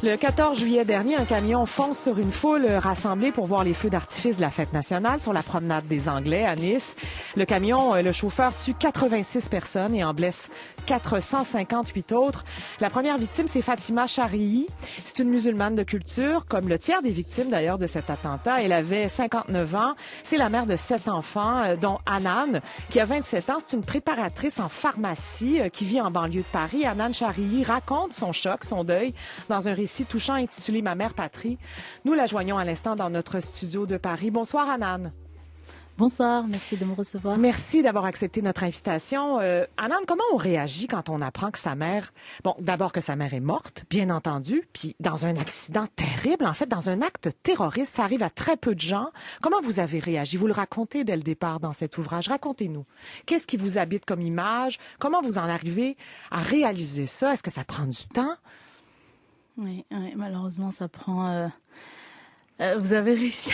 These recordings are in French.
Le 14 juillet dernier, un camion fonce sur une foule rassemblée pour voir les feux d'artifice de la fête nationale sur la promenade des Anglais à Nice. Le camion, le chauffeur tue 86 personnes et en blesse 458 autres. La première victime, c'est Fatima Charii. C'est une musulmane de culture, comme le tiers des victimes d'ailleurs de cet attentat. Elle avait 59 ans. C'est la mère de 7 enfants, dont Hanan, qui a 27 ans. C'est une préparatrice en pharmacie qui vit en banlieue de Paris. Hanan Charii raconte son choc, son deuil, dans un récit touchant intitulé « Ma mère patrie ». Nous la joignons à l'instant dans notre studio de Paris. Bonsoir, Hanan. Bonsoir, merci de me recevoir. Merci d'avoir accepté notre invitation. Hanan, comment on réagit quand on apprend que sa mère... Bon, d'abord que sa mère est morte, bien entendu, puis dans un accident terrible, en fait, dans un acte terroriste, ça arrive à très peu de gens. Comment vous avez réagi? Vous le racontez dès le départ dans cet ouvrage. Racontez-nous. Qu'est-ce qui vous habite comme image? Comment vous en arrivez à réaliser ça? Est-ce que ça prend du temps? Oui, malheureusement, ça prend... vous avez réussi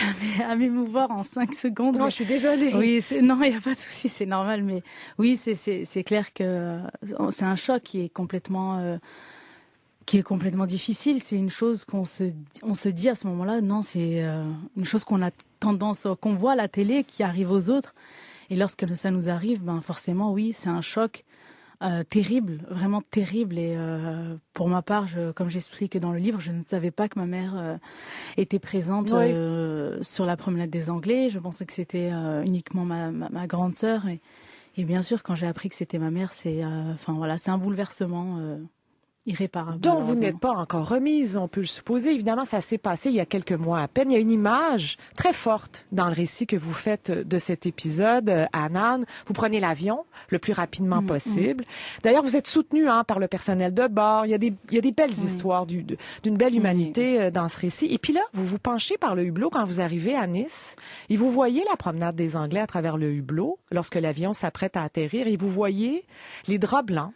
à m'émouvoir en 5 secondes. Non, je suis désolée. Oui, non, il n'y a pas de souci, c'est normal. Mais oui, c'est clair que c'est un choc qui est complètement difficile. C'est une chose on se dit à ce moment-là. Non, c'est une chose qu'on voit à la télé, qui arrive aux autres. Et lorsque ça nous arrive, ben forcément, oui, c'est un choc. Terrible, vraiment terrible. Et pour ma part, comme j'explique dans le livre, je ne savais pas que ma mère était présente sur la promenade des Anglais. Je pensais que c'était uniquement ma grande sœur. Et bien sûr, quand j'ai appris que c'était ma mère, c'est un bouleversement irréparable. Dont vous n'êtes pas encore remise, on peut le supposer. Évidemment, ça s'est passé il y a quelques mois à peine. Il y a une image très forte dans le récit que vous faites de cet épisode, Hanan. Vous prenez l'avion le plus rapidement possible. D'ailleurs, vous êtes soutenue par le personnel de bord. Il y a des belles histoires d'une belle humanité dans ce récit. Et puis là, vous vous penchez par le hublot quand vous arrivez à Nice et vous voyez la promenade des Anglais à travers le hublot lorsque l'avion s'apprête à atterrir et vous voyez les draps blancs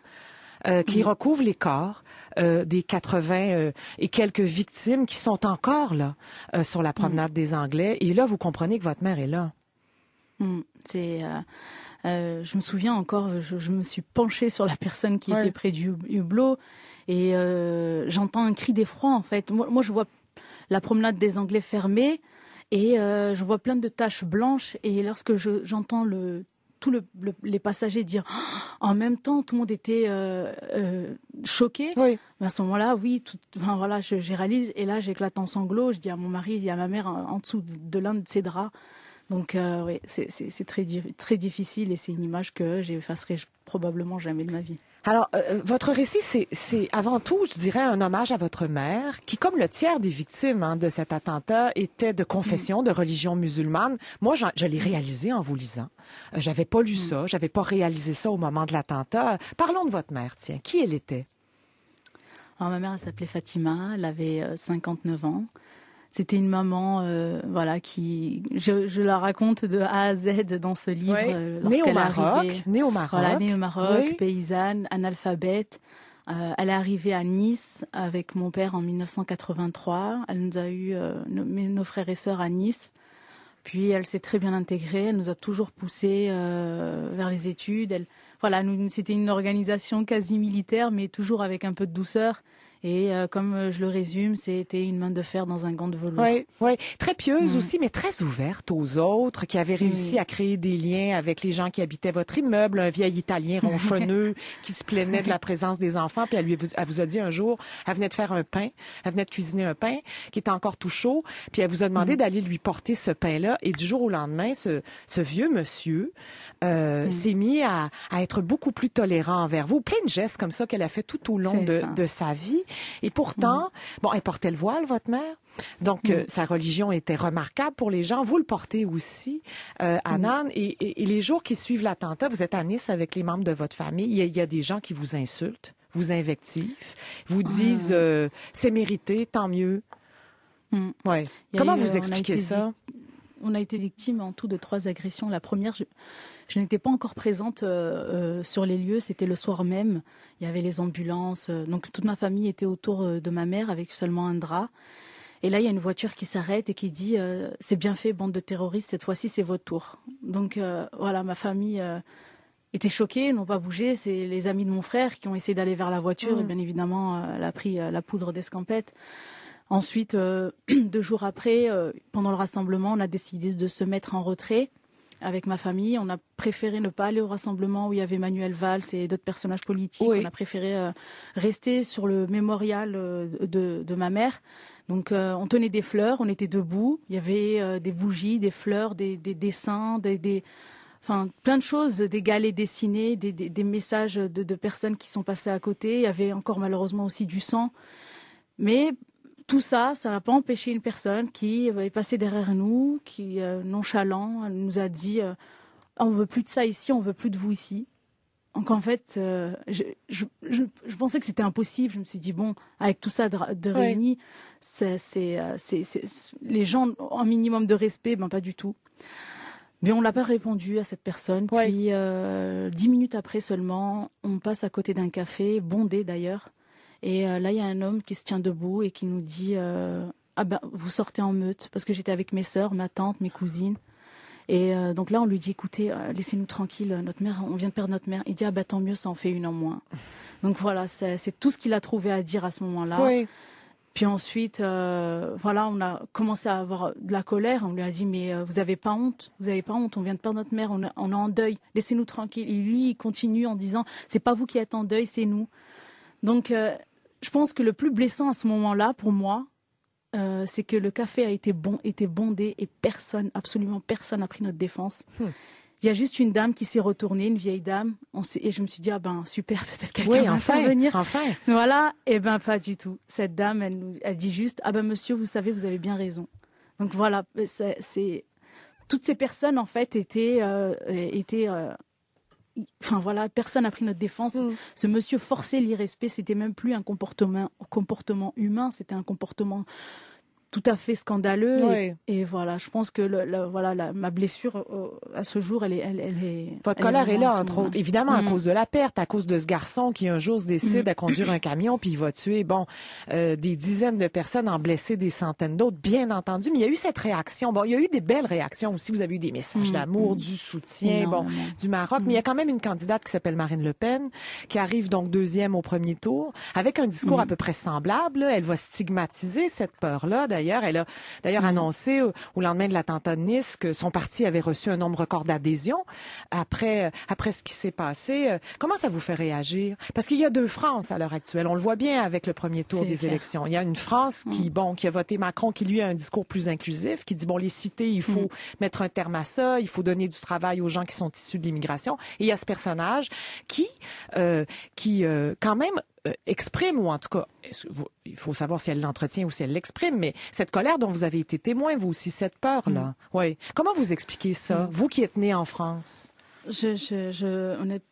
qui recouvrent les corps des 80 et quelques victimes qui sont encore là sur la promenade des Anglais. Et là, vous comprenez que votre mère est là. Je me souviens encore, je me suis penchée sur la personne qui était près du hublot et j'entends un cri d'effroi en fait. Moi, je vois la promenade des Anglais fermée et je vois plein de taches blanches et lorsque j'entends tous les passagers dire en même temps, tout le monde était choqué. Oui. À ce moment-là, je réalise et là j'éclate en sanglots. Je dis à mon mari, il y a ma mère en dessous de l'un de ses draps. Donc c'est très très difficile et c'est une image que j'effacerai probablement jamais de ma vie. Alors, votre récit, c'est avant tout, je dirais, un hommage à votre mère, qui, comme le tiers des victimes de cet attentat, était de confession, de religion musulmane. Moi, je l'ai réalisé en vous lisant. J'avais pas lu ça, j'avais pas réalisé ça au moment de l'attentat. Parlons de votre mère, tiens. Qui elle était? Alors, ma mère, elle s'appelait Fatima, elle avait 59 ans. C'était une maman, je la raconte de A à Z dans ce livre. Née au Maroc. Voilà, née au Maroc, paysanne, analphabète. Elle est arrivée à Nice avec mon père en 1983. Elle nous a eu, nos frères et sœurs à Nice. Puis elle s'est très bien intégrée. Elle nous a toujours poussés vers les études. C'était une organisation quasi militaire, mais toujours avec un peu de douceur. Et comme je le résume, c'était une main de fer dans un gant de velours. Oui. Très pieuse aussi, mais très ouverte aux autres, qui avait réussi à créer des liens avec les gens qui habitaient votre immeuble. Un vieil Italien ronchonneux qui se plaignait de la présence des enfants. Puis elle vous a dit un jour, elle venait de faire un pain, elle venait de cuisiner un pain qui était encore tout chaud. Puis elle vous a demandé d'aller lui porter ce pain-là. Et du jour au lendemain, ce vieux monsieur s'est mis à être beaucoup plus tolérant envers vous. Plein de gestes comme ça qu'elle a fait tout au long de sa vie. Et pourtant, elle portait le voile, votre mère. Donc, sa religion était remarquable pour les gens. Vous le portez aussi, Hanan. Et les jours qui suivent l'attentat, vous êtes à Nice avec les membres de votre famille. Il y a des gens qui vous insultent, vous invectivent, vous disent c'est mérité, tant mieux. Ouais. Comment vous expliquez ça? On a été victime en tout de 3 agressions. La première, je n'étais pas encore présente sur les lieux. C'était le soir même. Il y avait les ambulances. Donc toute ma famille était autour de ma mère avec seulement un drap. Et là, il y a une voiture qui s'arrête et qui dit « C'est bien fait, bande de terroristes. Cette fois-ci, c'est votre tour. » Donc voilà, ma famille étaient choqués, n'ont pas bougé. C'est les amis de mon frère qui ont essayé d'aller vers la voiture et bien évidemment, elle a pris la poudre d'escampette. Ensuite, 2 jours après, pendant le rassemblement, on a décidé de se mettre en retrait avec ma famille. On a préféré ne pas aller au rassemblement où il y avait Manuel Valls et d'autres personnages politiques. On a préféré rester sur le mémorial de ma mère. Donc, on tenait des fleurs, on était debout. Il y avait des bougies, des fleurs, des dessins, enfin, plein de choses, des galets dessinés, des messages de personnes qui sont passées à côté. Il y avait encore malheureusement aussi du sang. Mais tout ça, ça n'a pas empêché une personne qui est passée derrière nous, qui, nonchalant, nous a dit on veut plus de ça ici, on veut plus de vous ici. Donc en fait, je pensais que c'était impossible. Je me suis dit bon, avec tout ça de réuni, les gens ont un minimum de respect, ben pas du tout. Mais on l'a pas répondu à cette personne. Puis 10 minutes après seulement, on passe à côté d'un café, bondé d'ailleurs. Et là, il y a un homme qui se tient debout et qui nous dit ah ben, vous sortez en meute. Parce que j'étais avec mes sœurs, ma tante, mes cousines. Et donc là, on lui dit écoutez, laissez-nous tranquille, notre mère, on vient de perdre notre mère. Il dit ah ben tant mieux, ça en fait une en moins. Donc voilà, c'est tout ce qu'il a trouvé à dire à ce moment-là. Oui. Puis ensuite, voilà, on a commencé à avoir de la colère. On lui a dit mais vous avez pas honte, on vient de perdre notre mère, on est en deuil, laissez-nous tranquille. Et lui, il continue en disant c'est pas vous qui êtes en deuil, c'est nous. Donc je pense que le plus blessant à ce moment-là, pour moi, c'est que le café était bondé et absolument personne n'a pris notre défense. Il y a juste une dame qui s'est retournée, une vieille dame, et je me suis dit, ah ben super, peut-être quelqu'un va intervenir. Enfin. Voilà, et ben pas du tout. Cette dame, elle dit juste, ah ben monsieur, vous savez, vous avez bien raison. Donc voilà, toutes ces personnes en fait étaient enfin voilà, personne n'a pris notre défense. Ce monsieur forçait l'irrespect, c'était même plus un comportement humain, c'était un comportement tout à fait scandaleux. Oui. Et voilà, je pense que ma blessure à ce jour, elle est. Votre colère est là, entre autres. Évidemment, à cause de la perte, à cause de ce garçon qui un jour se décide à conduire un camion puis il va tuer, des dizaines de personnes, en blesser des centaines d'autres, bien entendu. Mais il y a eu cette réaction. Bon, il y a eu des belles réactions aussi. Vous avez eu des messages d'amour, du soutien, du Maroc. Mais il y a quand même une candidate qui s'appelle Marine Le Pen, qui arrive donc 2e au premier tour, avec un discours à peu près semblable. Elle va stigmatiser cette peur-là. D'ailleurs, elle a annoncé au lendemain de l'attentat de Nice que son parti avait reçu un nombre record d'adhésions après ce qui s'est passé. Comment ça vous fait réagir? Parce qu'il y a 2 France à l'heure actuelle. On le voit bien avec le premier tour des élections. Il y a une France qui a voté Macron, qui lui a un discours plus inclusif, qui dit les cités, il faut mettre un terme à ça, il faut donner du travail aux gens qui sont issus de l'immigration. Et il y a ce personnage qui quand même exprime, ou en tout cas, il faut savoir si elle l'entretient ou si elle l'exprime, mais cette colère dont vous avez été témoin, vous aussi, cette peur-là. Oui. Comment vous expliquez ça, vous qui êtes né en France?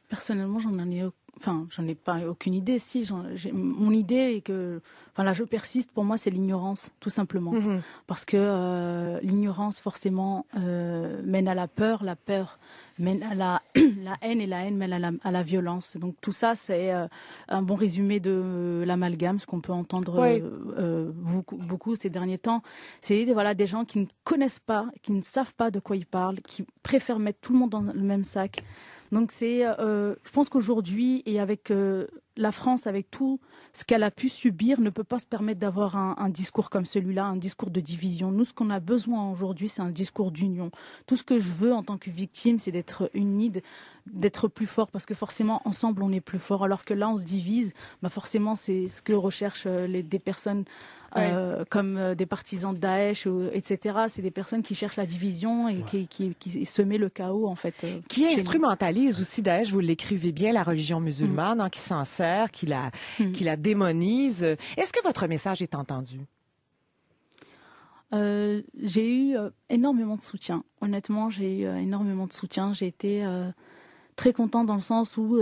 Personnellement, j'en ai pas aucune idée. Mon idée est que, là, je persiste. Pour moi, c'est l'ignorance, tout simplement, parce que l'ignorance forcément mène à la peur mène à la haine, et la haine mène à la violence. Donc tout ça, c'est un bon résumé de l'amalgame, ce qu'on peut entendre beaucoup ces derniers temps. C'est des gens qui ne connaissent pas, qui ne savent pas de quoi ils parlent, qui préfèrent mettre tout le monde dans le même sac. Donc je pense qu'aujourd'hui, et avec la France, avec tout ce qu'elle a pu subir, ne peut pas se permettre d'avoir un discours comme celui-là, un discours de division. Nous, ce qu'on a besoin aujourd'hui, c'est un discours d'union. Tout ce que je veux en tant que victime, c'est d'être unie, d'être plus fort, parce que forcément, ensemble, on est plus fort. Alors que là, on se divise, forcément, c'est ce que recherchent des personnes comme des partisans de Daesh, etc. C'est des personnes qui cherchent la division et qui semaient le chaos, en fait. Qui instrumentalise aussi Daesh, vous l'écrivez bien, la religion musulmane, qui s'en sert, qui la démonise. Est-ce que votre message est entendu? J'ai eu énormément de soutien. Honnêtement, j'ai eu énormément de soutien. J'ai été très contente dans le sens où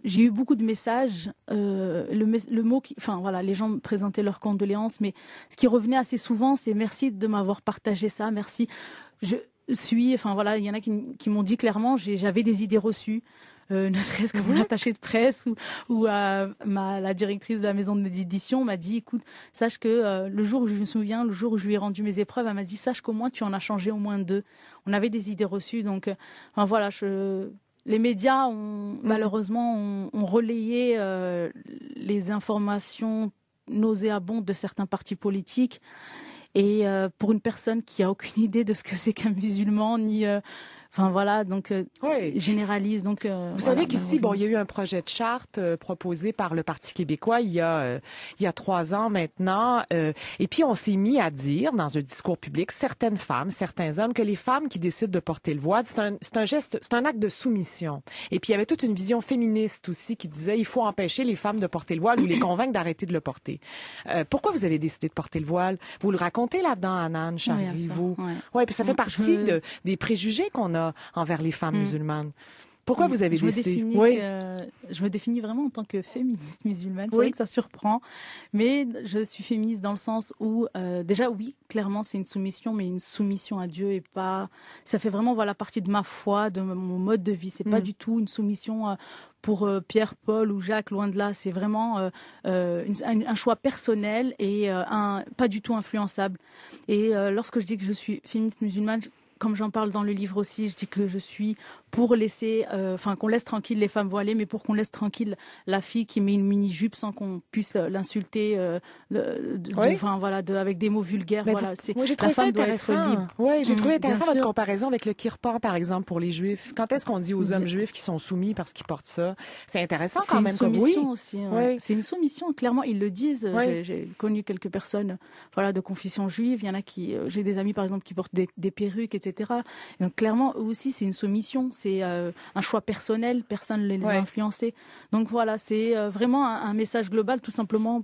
j'ai eu beaucoup de messages. Le mot les gens me présentaient leurs condoléances, mais ce qui revenait assez souvent, c'est merci de m'avoir partagé ça, merci. Il y en a qui m'ont dit clairement, j'avais des idées reçues. Ne serait-ce que mon attaché de presse ou la directrice de la maison d'édition m'a dit, écoute, sache que le jour où je lui ai rendu mes épreuves, elle m'a dit, sache qu'au moins tu en as changé au moins 2. On avait des idées reçues, donc les médias ont malheureusement ont relayé les informations nauséabondes de certains partis politiques. Et pour une personne qui a aucune idée de ce que c'est qu'un musulman, ni enfin voilà, donc généralise. Donc vous savez qu'ici, il y a eu un projet de charte proposé par le Parti québécois il y a 3 ans maintenant, et puis on s'est mis à dire dans un discours public, certaines femmes, certains hommes, que les femmes qui décident de porter le voile, c'est un geste, c'est un acte de soumission. Et puis il y avait toute une vision féministe aussi qui disait il faut empêcher les femmes de porter le voile ou les convaincre d'arrêter de le porter. Pourquoi vous avez décidé de porter le voile? Vous le racontez là-dedans, Hanan Chariry, vous? Oui, puis ça fait partie des préjugés qu'on a envers les femmes musulmanes. Pourquoi vous avez décidé? Je me définis vraiment en tant que féministe musulmane. C'est vrai que ça surprend, mais je suis féministe dans le sens où déjà oui, clairement c'est une soumission, mais une soumission à Dieu et pas. Ça fait vraiment partie de ma foi, de mon mode de vie. C'est pas du tout une soumission pour Pierre, Paul ou Jacques, loin de là. C'est vraiment un choix personnel et pas du tout influençable. Et lorsque je dis que je suis féministe musulmane, comme j'en parle dans le livre aussi, je dis que je suis pour laisser, qu'on laisse tranquille les femmes voilées, mais pour qu'on laisse tranquille la fille qui met une mini-jupe sans qu'on puisse l'insulter, avec des mots vulgaires. Moi, j'ai trouvé ça intéressant. Oui, j'ai trouvé intéressant votre comparaison avec le kirpan, par exemple, pour les Juifs. Quand est-ce qu'on dit aux hommes juifs qui sont soumis parce qu'ils portent ça? C'est intéressant quand même. C'est une soumission aussi. C'est une soumission, clairement, ils le disent. J'ai connu quelques personnes de confession juive. Il y en a j'ai des amis, par exemple, qui portent des perruques, etc. Et donc, clairement, eux aussi, c'est une soumission. C'est un choix personnel, personne ne les a influencés. Donc voilà, c'est vraiment un message global, tout simplement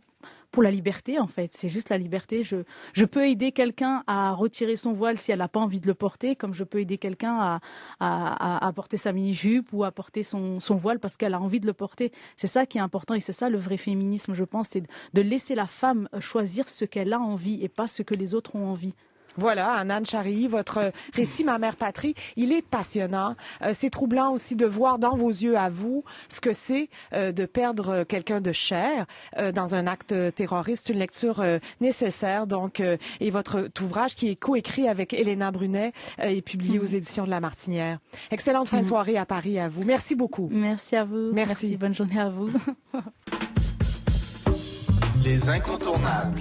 pour la liberté, en fait. C'est juste la liberté. Je peux aider quelqu'un à retirer son voile si elle n'a pas envie de le porter, comme je peux aider quelqu'un à porter sa mini-jupe ou à porter son voile parce qu'elle a envie de le porter. C'est ça qui est important et c'est ça le vrai féminisme, je pense, c'est de laisser la femme choisir ce qu'elle a envie et pas ce que les autres ont envie. Voilà, Hanan Chariry, votre récit Ma mère patrie, il est passionnant. C'est troublant aussi de voir dans vos yeux à vous ce que c'est de perdre quelqu'un de cher dans un acte terroriste. Une lecture nécessaire. Donc, et votre ouvrage qui est coécrit avec Elena Brunet est publié aux éditions de La Martinière. Excellente fin de soirée à Paris à vous. Merci beaucoup. Merci à vous. Merci. Bonne journée à vous. Les incontournables.